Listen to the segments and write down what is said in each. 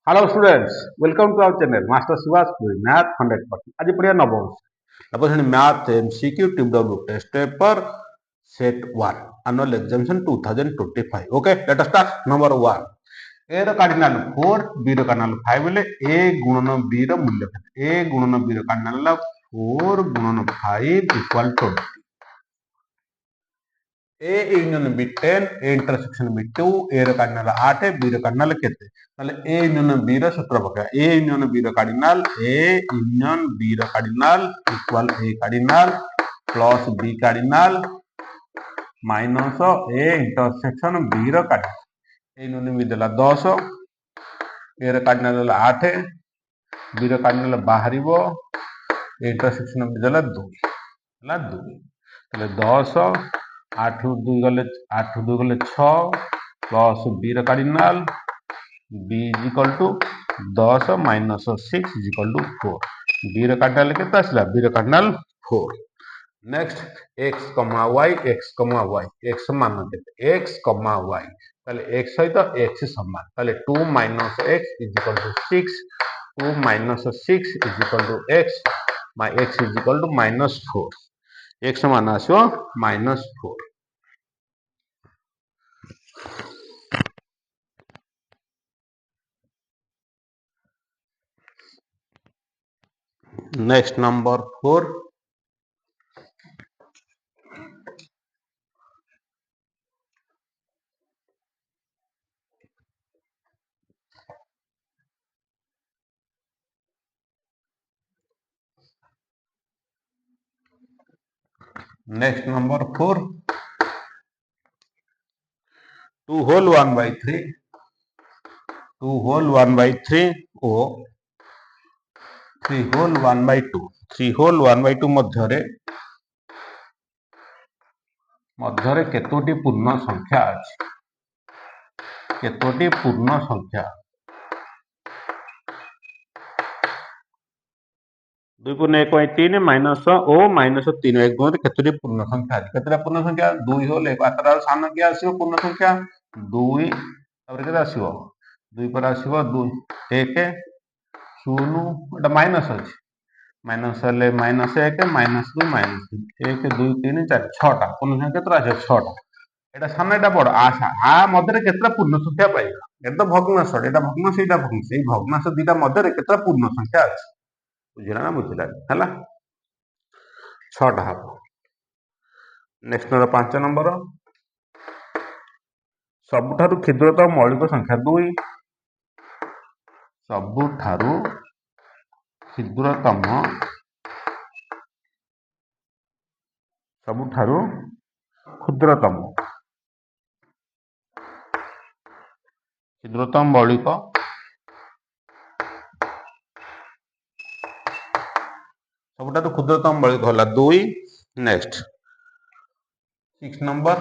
Hello students, welcome to our channel Master Sivas Math 100%. आज पढ़िया नवम अब math MCQ TW test paper set 1 annual examination 2025. Okay, let us start. Number 1. A ର cardinal 4, B ର cardinal 5 ବୋଲେ A ଗୁଣନ B ର ମୂଲ୍ୟ କେତେ? A ଗୁଣନ B ର cardinal ହେଲା 4 ଗୁଣନ 5 equal to A union B 10, A intersection B 2, A ର cardinal 8, B ର cardinal କେତେ? তাহলে A union B ର ସୂତ୍ର ପକେଇବା A union B ର cardinal equal A cardinal plus B cardinal minus A intersection B ର cardinal A union B ଦେଲା 10, A ର cardinal ହେଲା 8, B ର cardinal ବାହାରିବ A intersection B ଦେଲା 2 ହେଲା 2 ତାହେଲେ 10 8 ରୁ 2 ଗଲେ 6 plus B ର cardinal B is equal to 10 minus 6 is equal to 4. B ର cardinal କେତେ ଆସିଲା? B ର cardinal 4. Next x, y, x ମାନ କେତେ? x, y. ତାହେଲେ x ସହିତ x ସମାନ. ତାହେଲେ 2 minus x is equal to 6. 2 minus 6 is equal to x. My x is equal to minus 4. x ମାନ ଆସିବ minus 4. Next number 4. Next number 4. 2 whole 1 by 3. 2 whole 1 by 3 O 3 whole 1 by 2. 3 whole 1 by 2 ମଧ୍ୟରେ କେତୋଟି ପୂର୍ଣ୍ଣ ସଂଖ୍ୟା ଅଛି? କେତୋଟି ପୂର୍ଣ୍ଣ ସଂଖ୍ୟା? 2 ପୂର୍ଣ୍ଣ 1 by 3 minus ଓ minus 3 1 ମଧ୍ୟରେ କେତୋଟି ପୂର୍ଣ୍ଣ ସଂଖ୍ୟା ଅଛି? କେତେଟା ପୂର୍ଣ୍ଣ ସଂଖ୍ୟା? 2 whole 1 ତାର ସାନ କିଏ ଆସିବ ପୂର୍ଣ୍ଣ ସଂଖ୍ୟା? 2 ତାପରେ କେତେ ଆସିବ? 2 ପରେ ଆସିବ 2 1 0 ଏଟା ମାଇନସ୍ ଅଛି ମାଇନସ୍ ହେଲେ ମାଇନସ୍ 1 ମାଇନସ୍ 2 ମାଇନସ୍ 3 1 2 3 4 6ଟା ପୂର୍ଣ୍ଣ ସଂଖ୍ୟା କେତେଟା ଆସିବ? 6ଟା এটা সামনে এটা বড় আ মধ্যে কেতটা পূর্ণ সংখ্যা পাইবা এটা তো ভগ্নাংশ এটা ভগ্নাংশ এইটা ভগ্নাংশ এই ভগ্নাংশ দুইটা মধ্যে কেতটা পূর্ণ সংখ্যা আছে বুঝিলা না বুঝিলা ହେଲା 6টা হব নেক্সট নম্বর 5 নম্বর ସବୁଠାରୁ କ୍ଷୁଦ୍ରତମ ମୌଳିକ ସଂଖ୍ୟା 2 ସବୁଠାରୁ କ୍ଷୁଦ୍ରତମ ମୌଳିକ ସବୁଠାରୁ କ୍ଷୁଦ୍ରତମ ମୌଳିକ ହେଲା 2 ନେକ୍ସଟ 6 ନମ୍ବର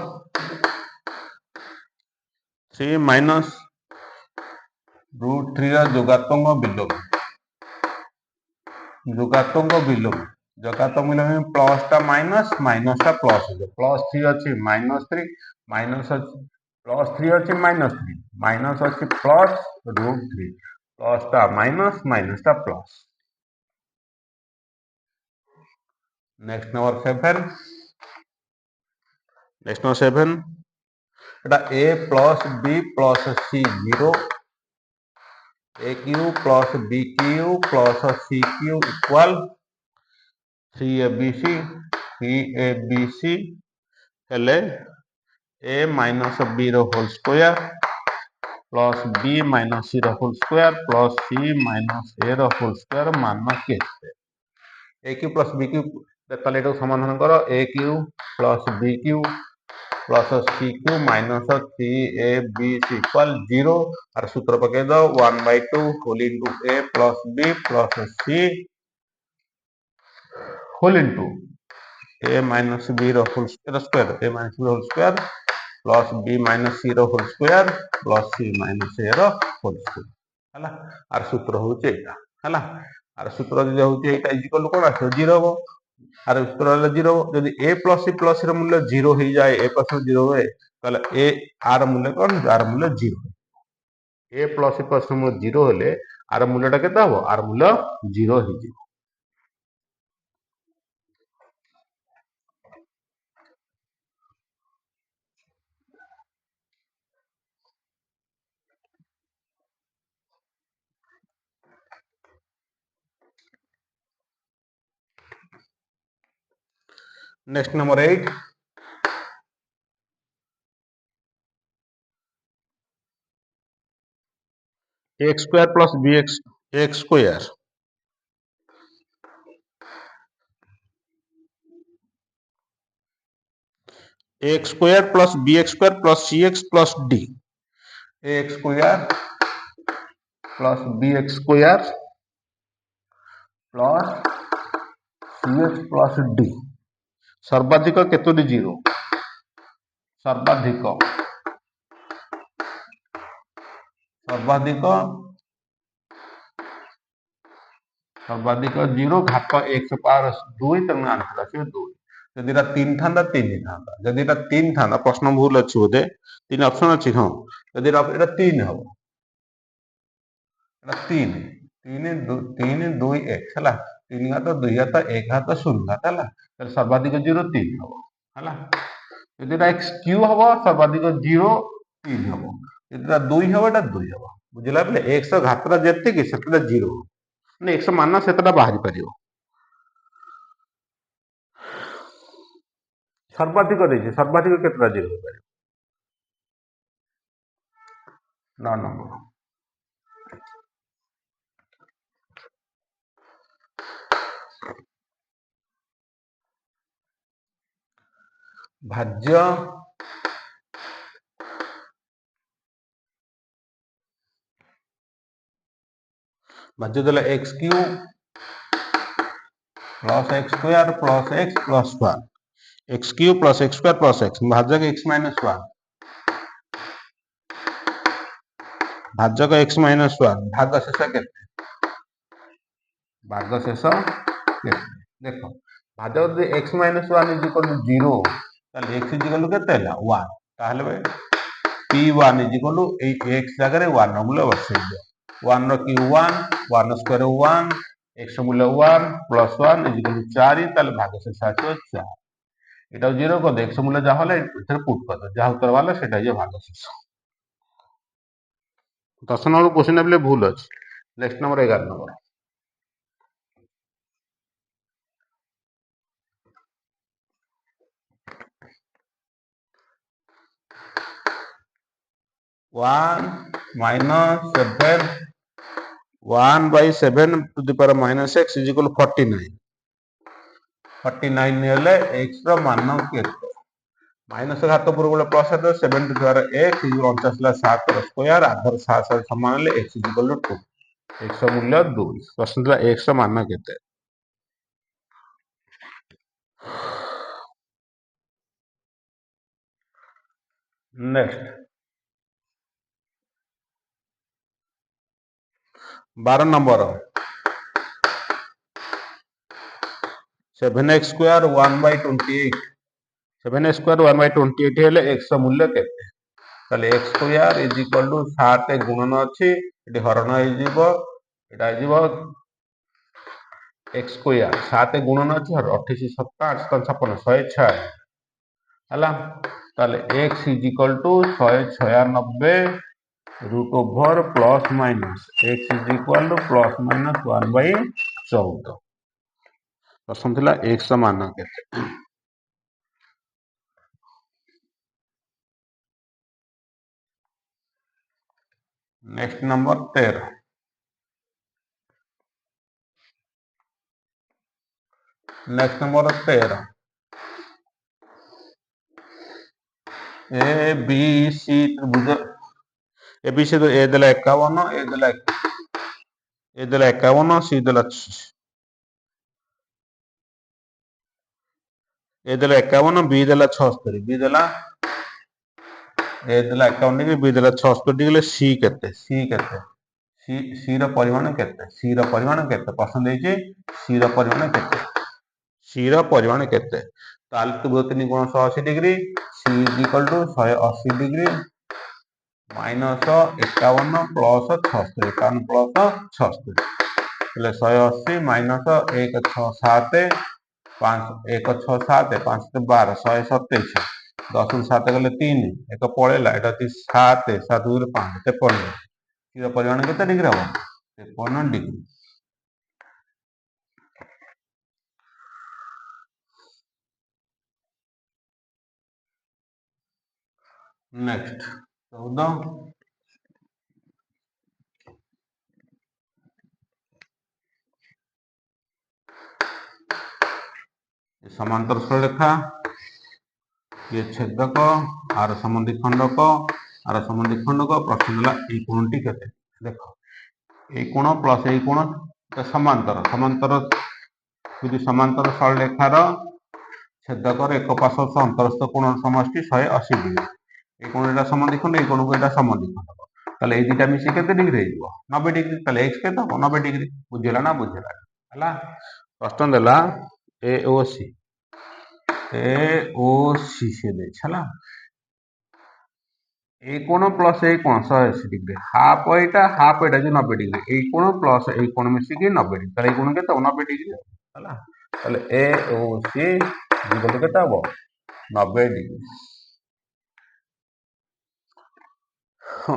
3 minus root 3 ର ଯୋଗାତ୍ମକ ବିଲୋମ ପ୍ଲସ୍ ଟା ମାଇନସ୍ ମାଇନସ୍ ଟା ପ୍ଲସ୍ ହେଇଯିବ ପ୍ଲସ୍ 3 ଅଛି ମାଇନସ୍ 3 ମାଇନସ୍ ଅଛି ପ୍ଲସ୍ 3 ଅଛି ମାଇନସ୍ 3 ମାଇନସ୍ ଅଛି ପ୍ଲସ୍ ରୁଟ୍ 3 ପ୍ଲସ୍ ଟା ମାଇନସ୍ ମାଇନସ୍ ଟା ପ୍ଲସ୍ ନେକ୍ସଟ ନମ୍ବର 7 এটা a plus b plus c 0 a cube plus b cube plus c cube equal 3abc ହେଲେ a minus b ର whole square plus b minus c ର whole square plus c minus a ର whole square ମାନ କେତେ? a cube plus b cube ତାହେଲେ ଏଟାକୁ ସମାଧାନ କର a cube plus b cube plus c cube minus 3abc equal 0 আর সূত্র পকাই দাও 1 by 2 whole into a plus b plus c whole into a minus b ର whole square a minus b ର whole square plus b minus c ର whole square plus c minus a ର whole square ହେଲା আর সূত্র হচ্ছে এটা ହେଲା আর সূত্র যদি হচ্ছে এটা ইজ ইকুয়াল টু কোন আসবে 0 হবো আর সূত্র হলো 0 যদি a plus c plus র মূল্য 0 হয়ে যায় a plus 0 হয় তাহলে a আর মূল্য কোন আর মূল্য 0 ए प्लस प्लस मूल्य 0 हेले आर मूल्यटा केते हबो आर मूल्य 0 हे जी। Next number 8 X square plus B X square X square plus B X square plus C X plus D X square plus B X square plus C X plus D सर्वाधिक केतोटी zero सर्वाधिक सर्वाधिक सर्वाधिक 0 घात x power 2 तेणु answer आसे 2 जदि एटा 3 थांदा 3 थांदा जदि एटा 3 थांदा प्रश्न भूल अछि बोधे 3 ऑप्शन अछि हां जदि एटा 3 हबो एटा 3 3 2 1 हला 3 घात 2 घात 1 घात 0 घात हला तर सर्वाधिक 0 3 हबो हला जदि एटा x क्यू हबो सर्वाधिक 0 3 हबो जदि एटा 2 हबो एटा 2 हबो बुझिला बले x घातरा जेते कि सेतटा 0 ने x मान सेतटा बाहरी परियो सर्वाधिक देछि सर्वाधिक केतटा 0 हो पारे 9 नंबर भाज्य भाज्य देला x Q plus x square plus x plus 1 x Q plus x square plus x भाजक एक्स माइनस 1 भाजक एक्स माइनस 1 भाग शेष केते भाग शेष केते देखो भाजक जे X minus 1 is equal to 0 ताले एक्स इज इक्वल टू केते हला 1 ताले भाई p1 is equal to a x जगह रे 1 मूल्य बसै दियो 1 रो क्यू 1 1 स्क्वायर 1 एक्स मूल्य 1 प्लस 1 इज इक्वल टू 4 ताले भाग शेष आछो 4 এটা 0 को दे एक्स मूल्य जा हले इधर पुट कर दो जा उत्तर वाला सेटा जे भाग शेष 10 नंबर क्वेश्चन आपले भूल अछि next number 11 number 1 minus 7 1 by 7 to the power minus x is equal to 49 49 हेले x रो मान केते माइनस घात पूर्व plus 7 to the power x is 49 7 रो स्क्वायर आधार 7 7 समान हेले x is equal to 2 x रो मूल्य 2 प्रश्न था x रो मान केते next 12 number 7x square 1 by 28 7x square 1 by 28 हेले x रो मूल्य केते ताले x square is equal to 7 गुणन अछि एटी हरण होई जीवो एटा जीवो x स्क्वायर 7 गुणन अछि 28 7 8 56 106 हला ताले x is equal to 196 root over plus minus x is equal to plus minus 1 by 14 प्रश्न थिला x मान केते next number 13 next number 13 A B C त्रिभुज ए बी सी ए देला 51 ए देला 51 सी देला ए देला 51 बी देला 76 बी देला ए देला 51 डिग्री बी देला 76 डिग्री सी केते सी रो परिमाण केते सी रो परिमाण केते प्रश्न देछि सी रो परिमाण केते सी रो परिमाण केते ताल तो 3 गुण 180 degree C is equal to 180 degree -51 plus 76, 51 plus 76 ହେଲେ 180 ମାଇନସ୍ 167 167 5 12 127 10 7 ଗଲେ 3 1 ପଳେଇଲା ଏଟା ଅଛି 7 7 ରୁ 5 53 ର ପରିମାଣ କେତେ ଡିଗ୍ରୀ ହବ 53 ଡିଗ୍ରୀ। नेक्स्ट 14 समांतर सरलरेखा ये छेदक आर समद्वि खंडक आर समद्वि खंडक प्रश्न देला ए कोणटी केते देखो ए कोण प्लस ए कोण समांतर समांतर यदि समांतर सरलरेखार छेदकर एक पार्श्व अंतरस्थ कोण समष्टि 180 डिग्री ए कोणटा समद्वि खंड ए कोणको एटा समद्वि खंडक ताले ए दुटा मिसी केते डिग्री हेइबो 90 डिग्री ताले x केते हो 90 डिग्री बुझिला ना बुझिला हला प्रश्न देला AOC से दे छला ए कोण प्लस ए कोण 180 डिग्री हाफ एटा जो 90 डिग्री ए कोण प्लस ए कोण मिसी की 90 डिग्री ताले ए कोण केते 90 डिग्री हला ताले AOC इक्वल केते हबो 90 डिग्री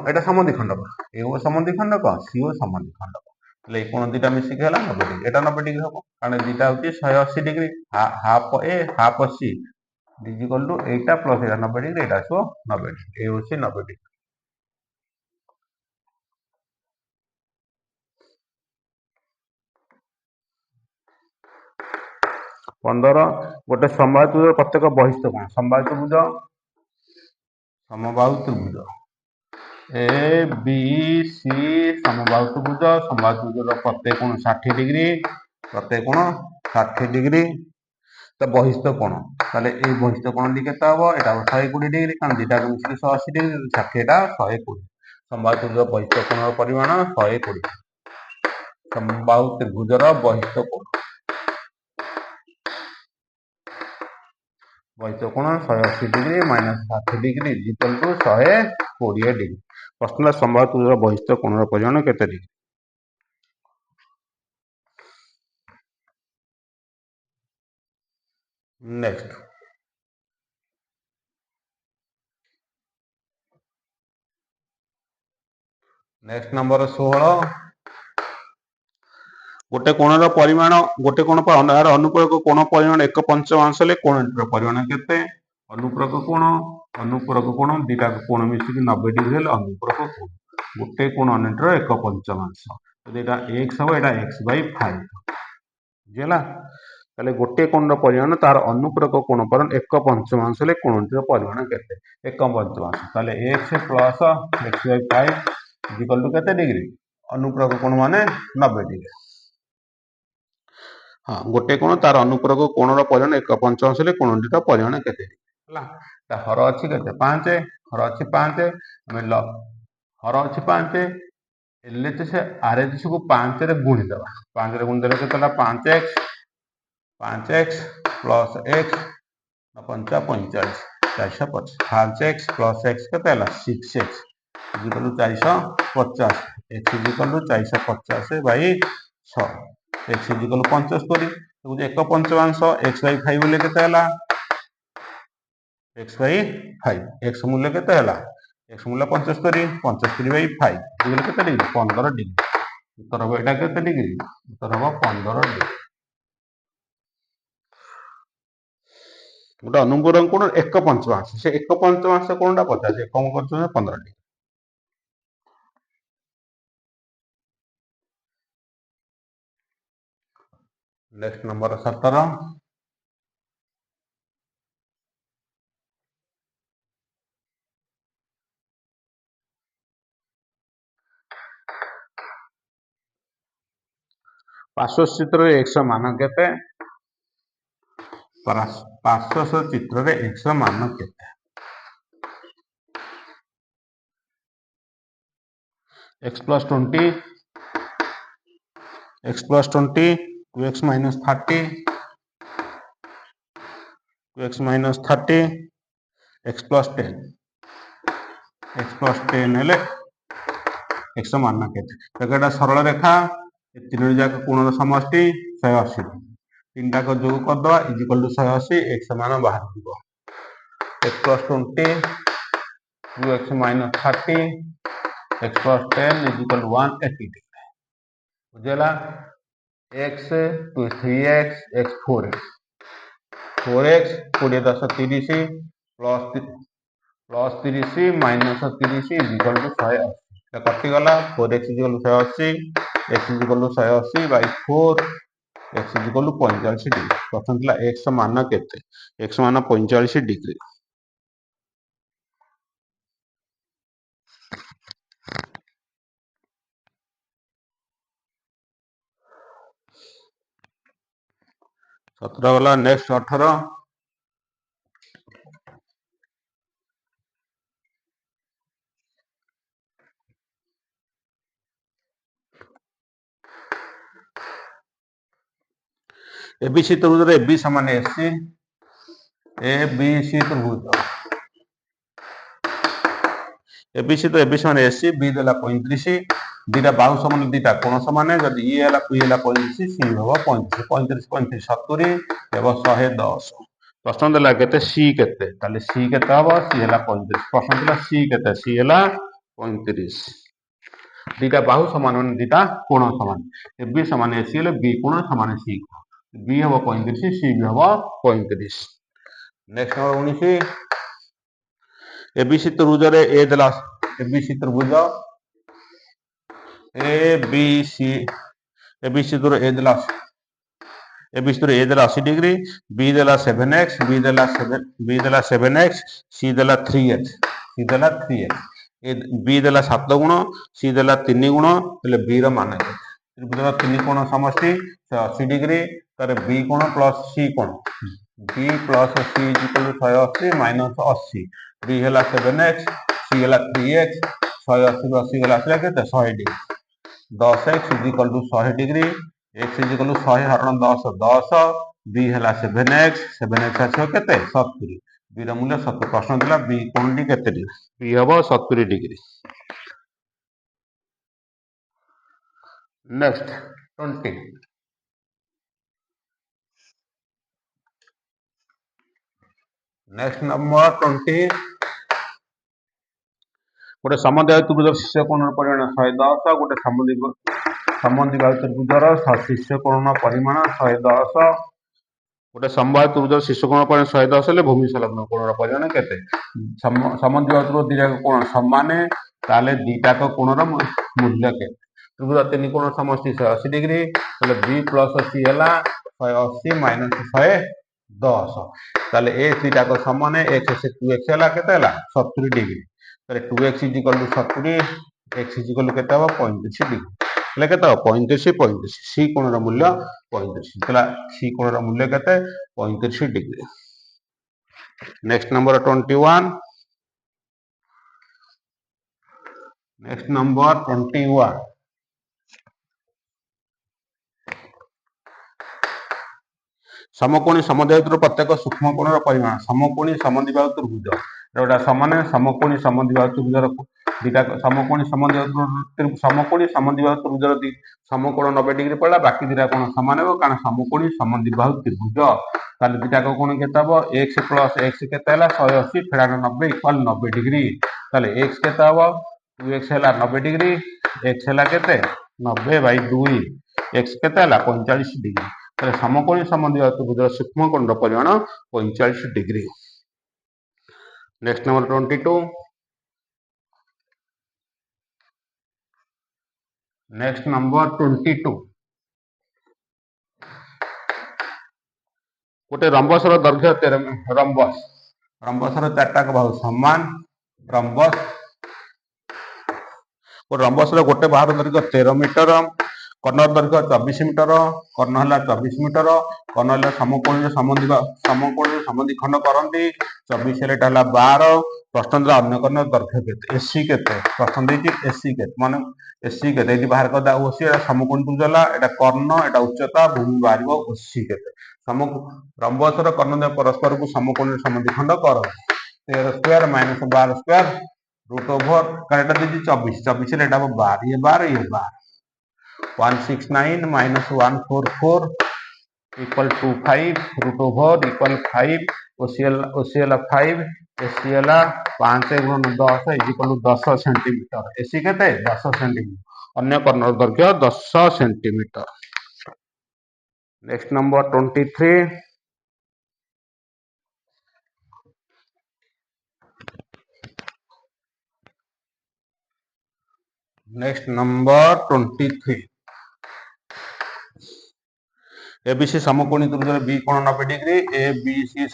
एटा समद्वि खंडक एओ समद्वि खंडक सीओ समद्वि खंडक ताले ए कोण दुटा मिसी के हला 90 डिग्री एटा 90 डिग्री हबो कारण दुटा होती 180 degree half A half C equal to एटा प्लस एटा 90 डिग्री एटा आसो 90 डिग्री ए होची 90 डिग्री 15 गोटे समबाहु त्रिभुज प्रत्येक बहिस्थ कोण समबाहु त्रिभुज ए बी सी समबाहु त्रिभुज प्रत्येक कोण 60 डिग्री प्रत्येक कोण 60 डिग्री तो बहिस्थ कोण ताले ए बहिस्थ कोण दी केता हबो एटा 120 डिग्री कारण दुटा मिसिकी 180 डिग्री 60 टा 120 समबाहु त्रिभुज बहिस्थ कोणर परिमाण 120 समबाहु त्रिभुजर बहिस्थ कोण कोण 180 degree minus 60 degree equal to 120 degree प्रश्न समबाहु त्रिभुजर बहिस्थ कोणर परिमाण केते डिग्री नेक्स्ट नंबर 16 गोटे कोणर परिमाण गोटे कोण यार अनुपूरक कोण परिमाण 1/5 ले कोणटीर परिमाण केते अनुपूरक कोण दुटा कोण मिसिकी 90 डिग्री हेले अनुपूरक कोण गोटे कोण अन्यटीर 1/5 यदि एटा x हो एटा x by 5 बुझिला ताले गोटे कोणर परिमाण तार अनुपूरक कोण पर 1/5 ले कोणटीर परिमाण केते 1/5 ताले x plus x by 5 equal to केते डिग्री अनुपूरक कोण माने 90 डिग्री हाँ गोटे कोण तार अनुपूरक कोणर परिमाण 1/5 ले कोणटीर परिमाण केते हला ता हर अछि केते 5 हर अछि 5 हम हर अछि 5 एलएच से आरएच को 5 रे गुणी देबा 5 रे गुणी देले केतेला 5x plus x 5 45 450 5x plus x केतेला 6x equal to 450 x equal to 450 by 6 x equal 75 तो 1/5 x by 5 बोले केते हला x by 5 x मूल्य केते हला x मूल्य 75 75 by 5 इक्वल केते डिग्री 15 डिग्री उत्तर हो एटा केते डिग्री उत्तर हो 15 डिग्री गोटे अनुपूरक कोण 1/5 से 1/5 कोणटा पचास कम करछन 15 डिग्री नेक्स्ट नंबर 17 पार्श्व चित्र x मान केते पार्श्व चित्र x मान केते x plus 20 x plus 20 2x minus 30 2x minus 30 x plus 10 x plus 10 हेले x मान केते एटा सरल रेखा तीन जाक कोणर समष्टि 180 तीन टाक जोग कर दवा इक्वल टू 180 x मान बाहर जीवो x plus 20 2x minus 30 x plus 10 equal to 180 बुझेला x 3x x 4x 4x 20 10 30 plus 30 minus 30 equal to 180 कटिगला 4x equal to 180 x equal to 180 by 4 x equal to 45 degree प्रश्न थिला x मान केते x मान 45 डिग्री सत्रह गला next 18 ABC त्रिभुज एबी समान एससी एबीसी त्रिभुज एबीसी तो एबी समान एससी बी देला 35 दीटा बाहु समान दीटा कोण समान जदि ई हैला पी हैला 35 सी होबो 35 35 35 70 एवं 110 प्रश्न देला केते सी केते ताले सी केते हबो सी हैला 35 प्रश्न देला सी केते सी हैला 35 दीटा बाहु समान दीटा कोण समान एबी समान एसी हेले बी कोण समान सी बी हबो 35 सी भी हबो 35 नेक्स्ट नंबर 19 एबीसी त्रिभुज रे ए देला एबीसी त्रिभुज एबीसी त्रिभुज ए देला एबीसी त्रिभुज ए देला 80 डिग्री बी देला 7x बी देला 7x सी देला 3x सी देला 3x ए बी देला 7 गुण सी देला 3 गुण तले बी रो मान त्रिभुज 3 कोण समष्टि 80 डिग्री तारे बी कोण प्लस सी कोण B plus C equal to 180 minus 80 B हैला 7x सी हैला 3x 180 80 गला आसला केते 100 degree 10x equal to 100 degree x equal to 100 हरण 10 10 बी हैला 7x 7x आछो केते 70 बी रो मूल्य 70 प्रश्न दिला बी कोणटी केते डिग्री बी हबो 70 डिग्री नेक्स्ट 20 नेक्स्ट नंबर 20 गोटे समद्विबाहु त्रिभुज शीर्ष कोण परिमाण 110 गोटे समद्विबाहु त्रिभुजर शीर्ष कोण परिमाण 110 गोटे समबाहु त्रिभुजर शीर्ष कोण परिमाण 110 हेले भूमि संलग्न कोणर परिमाण केते समद्विबाहु त्रिभुज दीटा कोण समान ताले दीटा कोणर मूल्य केते त्रिभुज तीन कोण समष्टि 180 डिग्री ताले बी प्लस सी हैला 180 माइनस 110 ताले ए दीटा समान x 2x हैला केते हैला 70 degree 2x equal to 70 x equal to केते 35 डिग्री ले केते 35 35 सी कोणर मूल्य 35 तला सी कोणर मूल्य केते 35 degree next number 21 next number 21 समकोणी समद्विबाहु प्रत्येक सूक्ष्म कोणर परिमाण समकोणी समद्विबाहु त्रिभुज एटा समान समकोणी समद्विबाहु त्रिभुजर दीटा समकोणी समद्विबाहु त्रिभुजर समकोण 90 डिग्री पड़ा बाकी दीटा कोण समान हो कारण समकोणी समद्विबाहु त्रिभुज ताले दीटा कोण केते हबो x प्लस x केते हला 180 फेडान 90 इक्वल 90 डिग्री ताले x केते हबो 2x हला 90 डिग्री x हला केते 90 बाय 2 x केते हला 45 डिग्री ताले समकोणी समद्विबाहु त्रिभुजर सूक्ष्म कोणर परिमाण 45 degree next number 22 next number 22 गोटे रंबसर दैर्घ्य 13 रंबसर चारटा बाहु समान रंबस रंबसर गोटे बाहर दैर्घ्य 13 मीटर कर्ण दैर्घ्य 24 मीटर कर्ण हला 24 मीटर कर्ण हला समकोणी समद्विखंड करंती 24 हेले हला 12 प्रश्न दिला अन्य कर्ण दैर्घ्य केते एसी केते प्रश्न देछि एसी केते माने एसी केते एटी बाहर करदा ओसी एटा समकोणी त्रिभुज हला एटा कर्ण एटा उच्चता भूमि बाहरिबो ओसी केते रंबसर कर्ण परस्पर को समकोणी समद्विखंड करंती 13 square minus 12 square root over correct दीजिए 24 एटा 12 ये 12 169 minus 144 equal to 5 root over equal 5 ओसीएल 5 एसीएल 5 गुण 10 इक्वल 10 सेंटीमीटर एसी केते 10 सेंटीमीटर अन्य कर्णर दैर्घ्य 10 centimetre. Next number 23 next number 23 ABC समकोणी त्रिभुज बी कोण 90 डिग्री एबीसी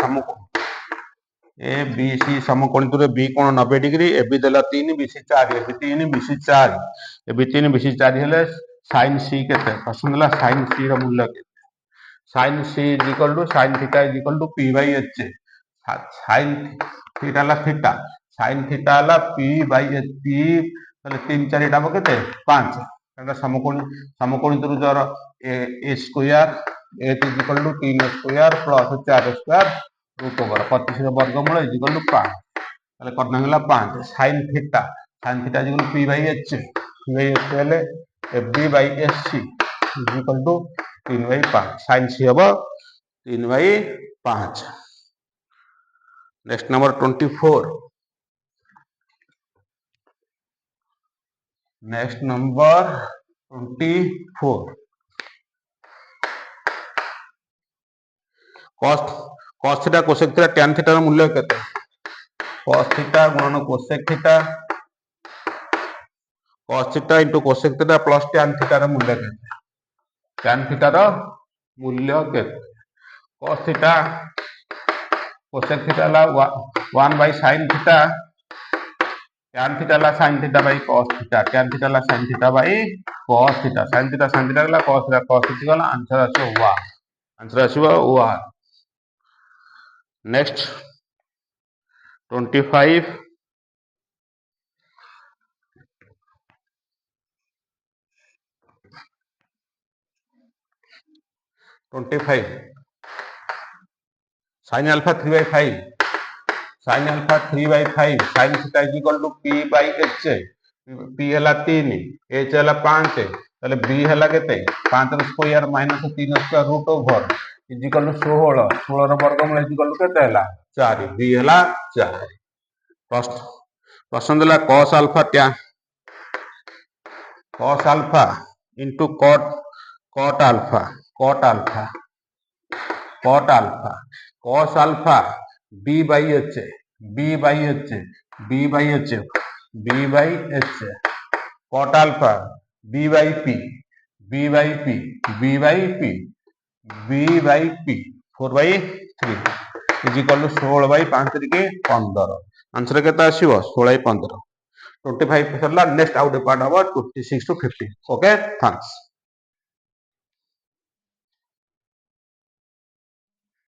समकोणी त्रिभुज बी कोण 90 डिग्री एबी देला 3 BC 4 AB 3 BC 4 AB 3 BC 4 हेले sin c केते पसंद ला sin c ର मूल्य केते sin c sin theta p bye h sin theta ला थीटा sin थीटा ला p बाय h p তাহলে 3 4 এটা হবে কেতে 5 এটা সমকোণী ত্রিভুজৰ a square a equal to 3 square plus 4 square root over 25 ର ବର୍ଗମୂଳ इक्वल टू 5 তাহলে করনা গলা 5 sin theta equal p bye h हेले fb by sc equal to 3 by 5 sin c हबो 3 by 5। Next number 24 next number 24 cos theta cosec theta tan theta ର मूल्य केते cos theta गुणन cosec theta cos theta into cosec theta plus tan theta ର मूल्य केते tan theta ର मूल्य केते cos थीटा कोसेक थीटा ला 1 by sin theta tan theta ला sin theta by cos theta tan theta ला sin theta by cos theta sin theta गला cos थीटा गला आंसर आसीबो 1 next 25 sin alpha 3 by 5 sin alpha 3 by 5 sin theta is equal to p by h p हला 3 h हला 5 ताले b हला केते 5 ର square minus 3 square root over is equal to 16 16 ର वर्गमूल इज इक्वल टू केते हला 4 b हला 4 पसंद ला cos alpha into cot alpha cos alpha b by h cot alpha b by p 4 by 3 is equal to 16 by 5 के 15 answer केता आसीबो 16 by 15 25 सरला नेक्स्ट आउट पार्ट हबो 26 to 50 ओके थैंक्स।